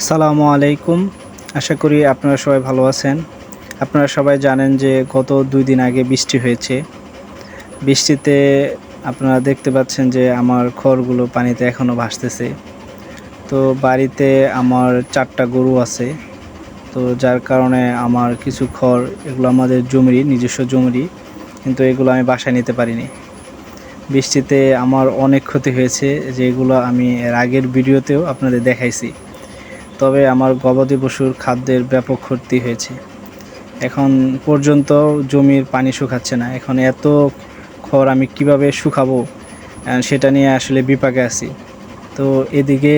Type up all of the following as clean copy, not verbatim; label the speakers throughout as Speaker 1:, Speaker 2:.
Speaker 1: আসসালামু আলাইকুম। আশা করি আপনারা সবাই ভালো আছেন। আপনারা সবাই জানেন যে গত ২ দিন আগে বৃষ্টি হয়েছে। বৃষ্টিতে আপনারা দেখতে পাচ্ছেন যে আমার খড়গুলো পানিতে এখনও ভাসতেছে। তো বাড়িতে আমার ৪ টা গরু আছে। তো যার কারণে আমার কিছু খড় এগুলো আমাদের জমিরই, নিজস্ব জমিরই। কিন্তু এগুলো আমি বাসায় নিতে পারিনি। বৃষ্টিতে আমার অনেক ক্ষতি হয়েছে, যেগুলো আমি এর আগের ভিডিওতেও আপনাদের দেখাইছি। তবে আমার গবাদি পশুর খাদ্যের ব্যাপক ক্ষতি হয়েছে। এখন পর্যন্ত জমির পানি শুকাচ্ছে না। এখন এত খড় আমি কিভাবে শুকাবো সেটা নিয়ে আসলে বিপাকে আছি। তো এদিকে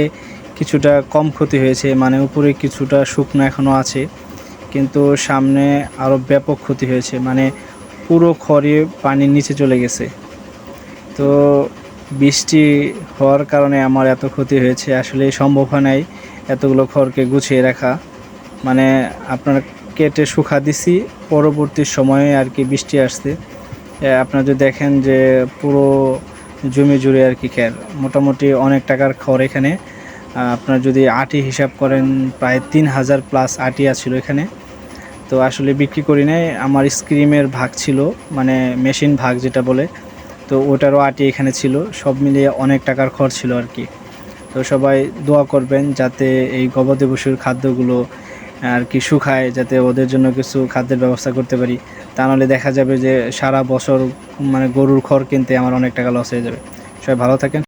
Speaker 1: কিছুটা কম ক্ষতি হয়েছে, মানে উপরে কিছুটা শুকনো এখনও আছে, কিন্তু সামনে আরও ব্যাপক ক্ষতি হয়েছে, মানে পুরো খড়ে পানির নিচে চলে গেছে। তো বৃষ্টি হওয়ার কারণে আমার এত ক্ষতি হয়েছে, আসলে সম্ভব হয় নাই এতগুলো খড়কে গুছিয়ে রাখা। মানে আপনার কেটে শুকা দিছি, পরবর্তী সময়ে আর কি বৃষ্টি আসছে। আপনারা যদি দেখেন যে পুরো জমি জুড়ে আর কি খের, মোটামুটি অনেক টাকার খড় এখানে। আপনার যদি আটি হিসাব করেন প্রায় ৩,০০০ প্লাস আটি আছিল এখানে। তো আসলে বিক্রি করি নাই, আমার স্ক্রিমের ভাগ ছিল, মানে মেশিন ভাগ যেটা বলে, তো ওটারও আটি এখানে ছিল। সব মিলিয়ে অনেক টাকার খরচ ছিল আর কি। তো সবাই দোয়া করবেন যাতে এই গবাদি পশুর খাদ্যগুলো আর কি শুকায়, যাতে ওদের জন্য কিছু খাদ্যের ব্যবস্থা করতে পারি। তা নাহলে দেখা যাবে যে সারা বছর মানে গরুর খড় কিনতে আমার অনেক টাকা লস হয়ে যাবে। সবাই ভালো থাকেন।